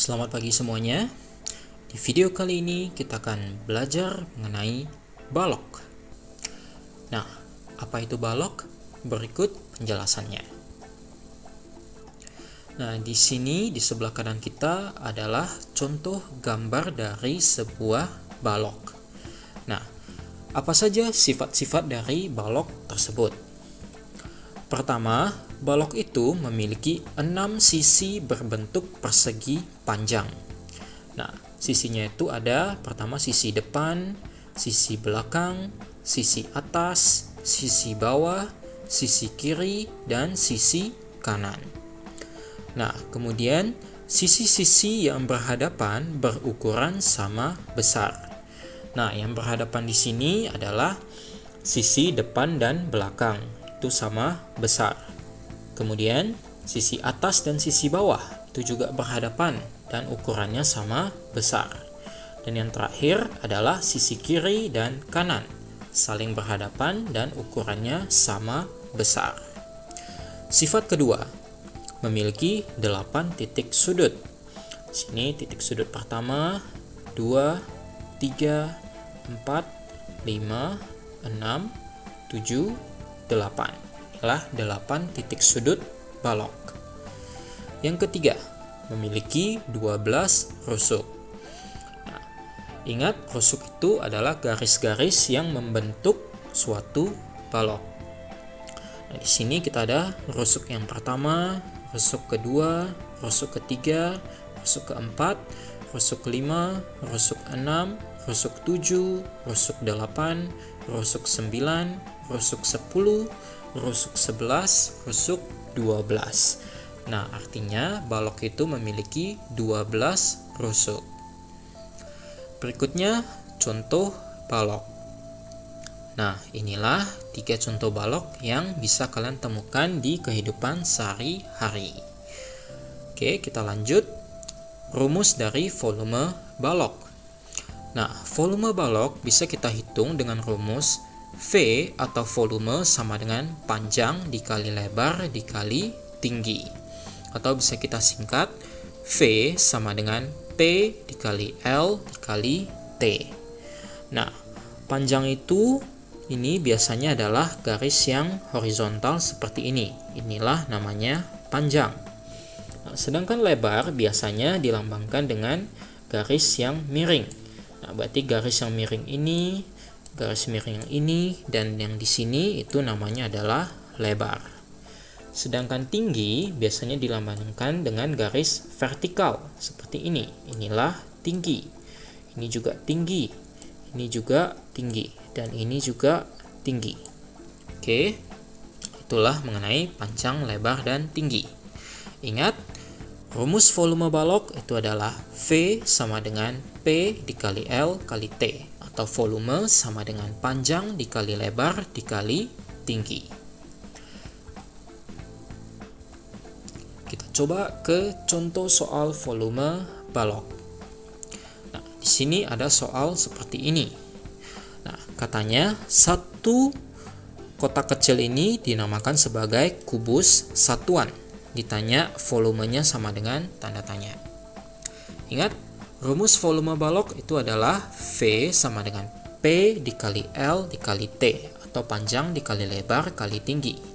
Selamat pagi semuanya. Di video kali ini kita akan belajar mengenai balok. Nah, apa itu balok? Berikut penjelasannya. Nah, di sini di sebelah kanan kita adalah contoh gambar dari sebuah balok. Nah, apa saja sifat-sifat dari balok tersebut? Pertama, balok itu memiliki 6 sisi berbentuk persegi panjang. Nah, sisinya itu ada pertama sisi depan, sisi belakang, sisi atas, sisi bawah, sisi kiri, dan sisi kanan. Nah, kemudian sisi-sisi yang berhadapan berukuran sama besar. Nah, yang berhadapan di sini adalah sisi depan dan belakang, itu sama besar. Kemudian sisi atas dan sisi bawah itu juga berhadapan dan ukurannya sama besar. Dan yang terakhir adalah sisi kiri dan kanan, saling berhadapan dan ukurannya sama besar. Sifat kedua, memiliki 8 titik sudut. Sini titik sudut pertama, 2, 3, 4, 5, 6, 7, 8. Inilah 8 titik sudut balok. Yang ketiga, memiliki 12 rusuk. Nah, ingat, rusuk itu adalah garis-garis yang membentuk suatu balok. Nah, di sini kita ada rusuk yang pertama, rusuk kedua, rusuk ketiga, rusuk keempat, rusuk kelima, rusuk 6, rusuk 7, rusuk 8, rusuk 9, rusuk 10, rusuk 11, rusuk 12. Nah, artinya balok itu memiliki 12 rusuk. Berikutnya, contoh balok. Nah, inilah 3 contoh balok yang bisa kalian temukan di kehidupan sehari-hari. Oke, kita lanjut. Rumus dari volume balok. Nah, volume balok bisa kita hitung dengan rumus V atau volume sama dengan panjang dikali lebar dikali tinggi. Atau bisa kita singkat V sama dengan P dikali L dikali T. Nah, panjang itu ini biasanya adalah garis yang horizontal seperti ini. Inilah namanya panjang. Nah, sedangkan lebar biasanya dilambangkan dengan garis yang miring. Nah, berarti garis yang miring ini, garis miring yang ini, dan yang di sini itu namanya adalah lebar. Sedangkan tinggi biasanya dilambangkan dengan garis vertikal seperti ini. Inilah tinggi. Ini juga tinggi. Ini juga tinggi. Dan ini juga tinggi. Oke, itulah mengenai panjang, lebar, dan tinggi. Ingat, rumus volume balok itu adalah V sama dengan P dikali L kali T. Atau volume sama dengan panjang dikali lebar dikali tinggi. Kita coba ke contoh soal volume balok. Nah, di sini ada soal seperti ini. Nah, katanya satu kotak kecil ini dinamakan sebagai kubus satuan. Ditanya volumenya sama dengan tanda tanya. Ingat, rumus volume balok itu adalah V sama dengan P dikali L dikali T, atau panjang dikali lebar kali tinggi.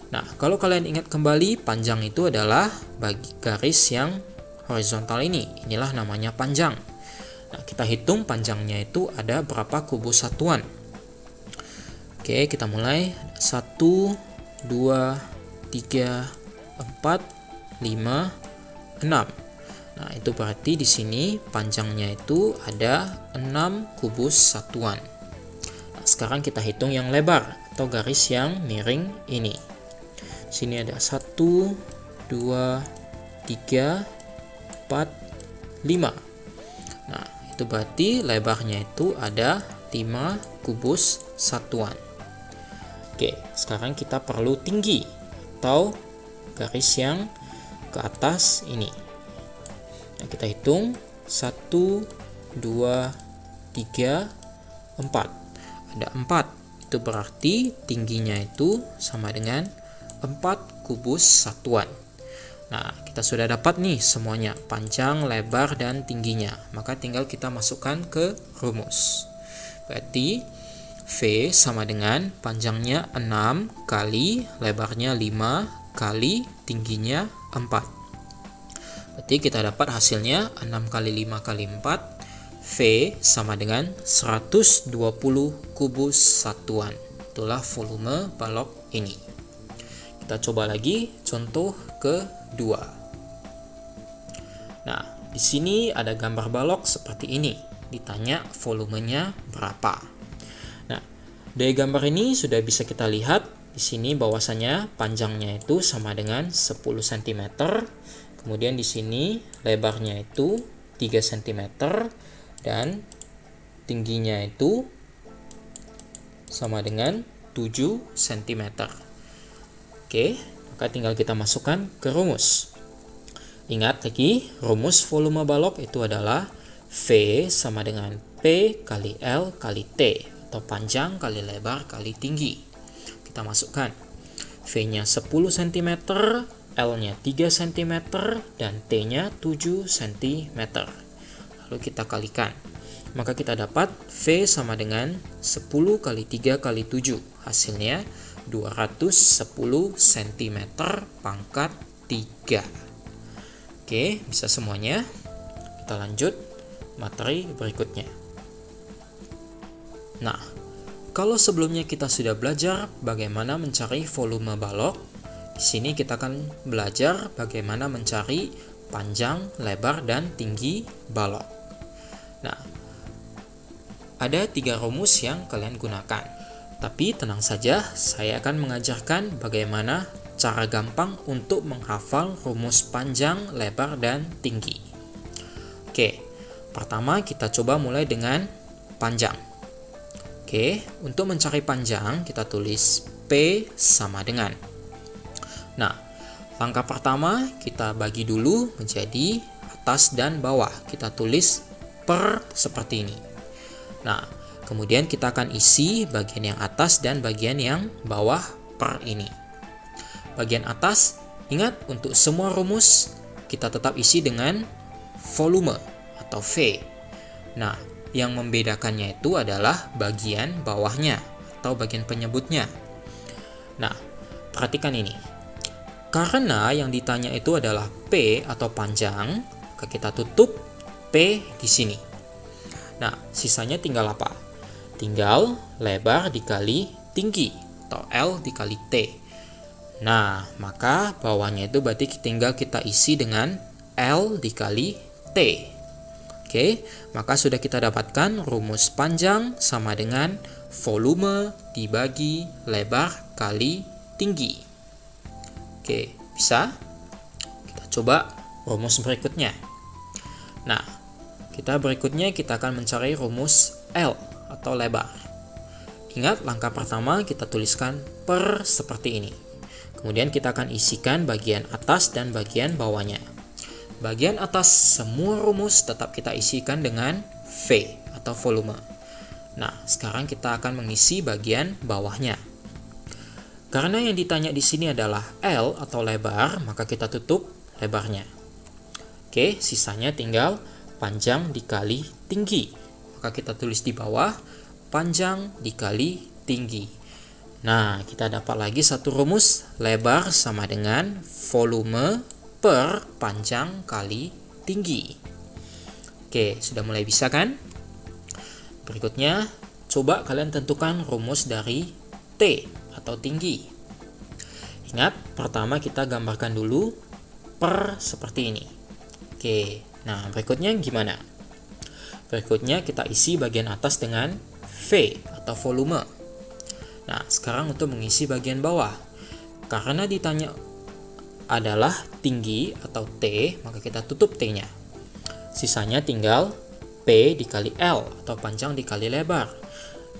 Nah, kalau kalian ingat kembali, panjang itu adalah bagi garis yang horizontal ini. Inilah namanya panjang. Nah, kita hitung panjangnya itu ada berapa kubus satuan. Oke, kita mulai. 1, 2, 3, 4, 5, 6. Nah, itu berarti di sini panjangnya itu ada 6 kubus satuan. Nah, sekarang kita hitung yang lebar atau garis yang miring ini. Sini ada 1, 2, 3, 4, 5. Nah, itu berarti lebarnya itu ada 5 kubus satuan. Oke, sekarang kita perlu tinggi atau garis yang ke atas ini. Nah, kita hitung 1, 2, 3, 4. Ada 4. Itu berarti tingginya itu sama dengan 4 kubus satuan. Nah, kita sudah dapat nih semuanya, panjang, lebar, dan tingginya. Maka tinggal kita masukkan ke rumus. Berarti V sama dengan panjangnya 6 kali lebarnya 5 kali tingginya 4. Berarti kita dapat hasilnya 6 kali 5 kali 4, V sama dengan 120 kubus satuan. Itulah volume balok ini. Kita coba lagi contoh kedua. Nah, di sini ada gambar balok seperti ini. Ditanya volumenya berapa. Nah, dari gambar ini sudah bisa kita lihat di sini bahwasanya panjangnya itu sama dengan 10 cm. Kemudian di sini lebarnya itu 3 cm dan tingginya itu sama dengan 7 cm. Oke, maka tinggal kita masukkan ke rumus. Ingat lagi, rumus volume balok itu adalah V sama dengan P kali L kali T, atau panjang kali lebar kali tinggi. Kita masukkan. V-nya 10 cm, L-nya 3 cm, dan T-nya 7 cm. Lalu kita kalikan. Maka kita dapat V sama dengan 10 kali 3 kali 7. Hasilnya 210 cm pangkat 3. Oke, bisa semuanya. Kita lanjut materi berikutnya. Nah, kalau sebelumnya kita sudah belajar bagaimana mencari volume balok, di sini kita akan belajar bagaimana mencari panjang, lebar, dan tinggi balok. Nah, ada 3 rumus yang kalian gunakan. Tapi tenang saja, saya akan mengajarkan bagaimana cara gampang untuk menghafal rumus panjang, lebar, dan tinggi. Oke, pertama kita coba mulai dengan panjang. Oke, untuk mencari panjang kita tulis P sama dengan. Nah, langkah pertama kita bagi dulu menjadi atas dan bawah. Kita tulis per seperti ini. Nah, kemudian kita akan isi bagian yang atas dan bagian yang bawah per ini. Bagian atas, ingat untuk semua rumus kita tetap isi dengan volume atau V. Nah, yang membedakannya itu adalah bagian bawahnya atau bagian penyebutnya. Nah, perhatikan ini. Karena yang ditanya itu adalah P atau panjang, maka kita tutup P di sini. Nah, sisanya tinggal apa? Tinggal lebar dikali tinggi atau L dikali T. Nah, maka bawahnya itu berarti tinggal kita isi dengan L dikali T. Oke, maka sudah kita dapatkan rumus panjang sama dengan volume dibagi lebar kali tinggi. Oke, bisa? Kita coba rumus berikutnya. Nah, kita akan mencari rumus L atau lebar. Ingat, langkah pertama kita tuliskan per seperti ini. Kemudian kita akan isikan bagian atas dan bagian bawahnya. Bagian atas semua rumus tetap kita isikan dengan V atau volume. Nah, sekarang kita akan mengisi bagian bawahnya. Karena yang ditanya di sini adalah L atau lebar, maka kita tutup lebarnya. Oke, sisanya tinggal panjang dikali tinggi. Maka kita tulis di bawah panjang dikali tinggi. Nah, kita dapat lagi satu rumus, lebar sama dengan volume per panjang kali tinggi. Oke, sudah mulai bisa kan? Berikutnya, coba kalian tentukan rumus dari T atau tinggi. Ingat, pertama kita gambarkan dulu per seperti ini. Oke, nah berikutnya gimana? Berikutnya kita isi bagian atas dengan V atau volume. Nah, sekarang untuk mengisi bagian bawah. Karena ditanya adalah tinggi atau T, maka kita tutup T-nya. Sisanya tinggal P dikali L atau panjang dikali lebar.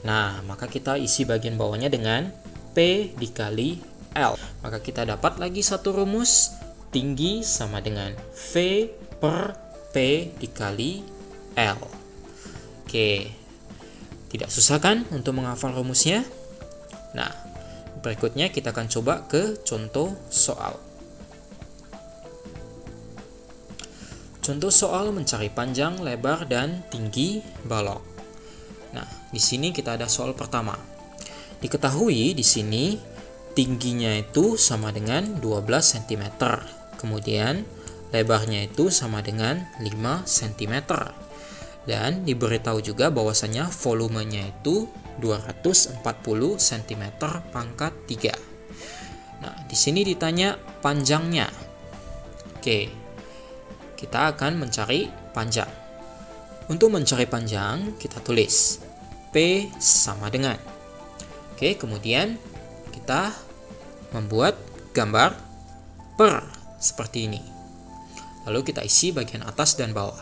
Nah, maka kita isi bagian bawahnya dengan P dikali L. Maka kita dapat lagi satu rumus, tinggi sama dengan V per P dikali L. Oke, tidak susah kan untuk menghafal rumusnya? Nah, berikutnya kita akan coba ke contoh soal. Contoh soal mencari panjang, lebar, dan tinggi balok. Nah, di sini kita ada soal pertama. Diketahui di sini tingginya itu sama dengan 12 cm. Kemudian lebarnya itu sama dengan 5 cm. Dan diberitahu juga bahwasanya volumenya itu 240 cm pangkat 3. Nah, di sini ditanya panjangnya. Oke, kita akan mencari panjang. Untuk mencari panjang, kita tulis P sama dengan. Oke, kemudian kita membuat gambar per seperti ini. Lalu kita isi bagian atas dan bawah.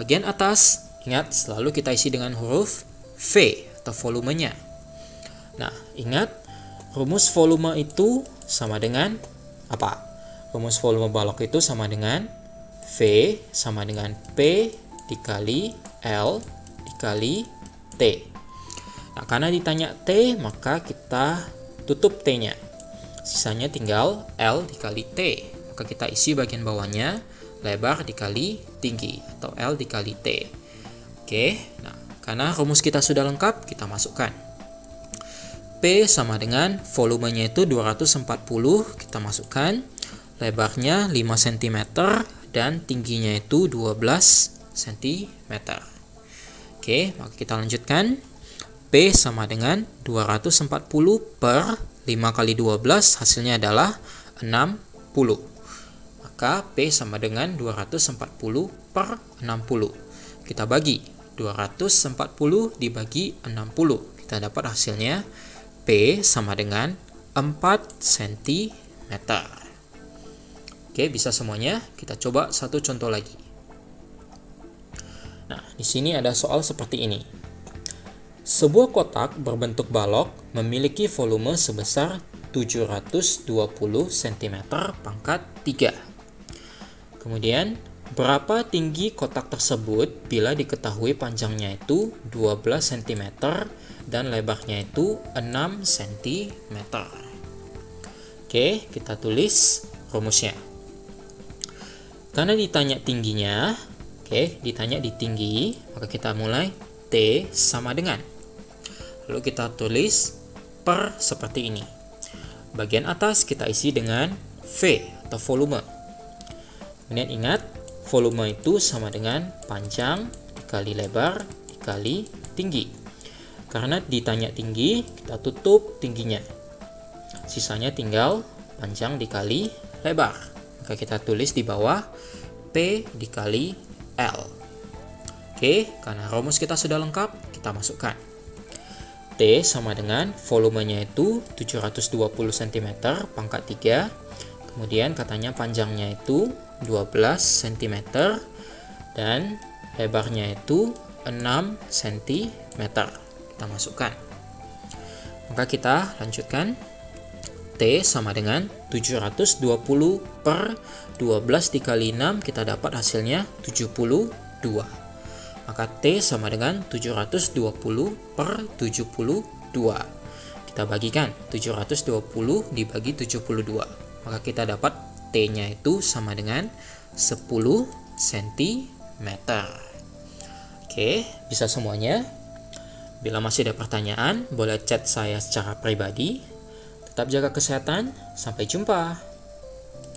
Bagian atas, ingat selalu kita isi dengan huruf V atau volumenya. Nah, ingat rumus volume itu sama dengan apa? Rumus volume balok itu sama dengan V sama dengan P dikali L dikali T. Nah, karena ditanya T, maka kita tutup T-nya. Sisanya tinggal L dikali T. Maka kita isi bagian bawahnya lebar dikali tinggi atau L dikali T. Oke, nah karena rumus kita sudah lengkap, kita masukkan. P sama dengan volumenya itu 240, kita masukkan. Lebarnya 5 cm dan tingginya itu 12 cm. Oke, maka kita lanjutkan. P sama dengan 240 per 5 kali 12, hasilnya adalah 60. Maka P sama dengan 240 per 60. Kita bagi 240 dibagi 60. Kita dapat hasilnya P sama dengan 4 cm. Oke, bisa semuanya. Kita coba satu contoh lagi. Nah, di sini ada soal seperti ini. Sebuah kotak berbentuk balok memiliki volume sebesar 720 cm pangkat 3. Kemudian, berapa tinggi kotak tersebut bila diketahui panjangnya itu 12 cm dan lebarnya itu 6 cm. Oke, kita tulis rumusnya. Karena ditanya tingginya, ditanya di tinggi, maka kita mulai T sama dengan. Lalu kita tulis per seperti ini. Bagian atas kita isi dengan V atau volume. Kemudian ingat, volume itu sama dengan panjang dikali lebar dikali tinggi. Karena ditanya tinggi, kita tutup tingginya. Sisanya tinggal panjang dikali lebar. Maka kita tulis di bawah P dikali L. Oke, karena rumus kita sudah lengkap, kita masukkan. T sama dengan volumenya itu 720 cm pangkat 3. Kemudian katanya panjangnya itu 12 cm dan lebarnya itu 6 cm. Kita masukkan. Maka kita lanjutkan. T sama dengan 720 per 12 dikali 6, kita dapat hasilnya 72. Maka T sama dengan 720 per 72. Kita bagikan 720 dibagi 72. Maka kita dapat T-nya itu sama dengan 10 cm. Oke, bisa semuanya. Bila masih ada pertanyaan, boleh chat saya secara pribadi. Tetap jaga kesehatan. Sampai jumpa.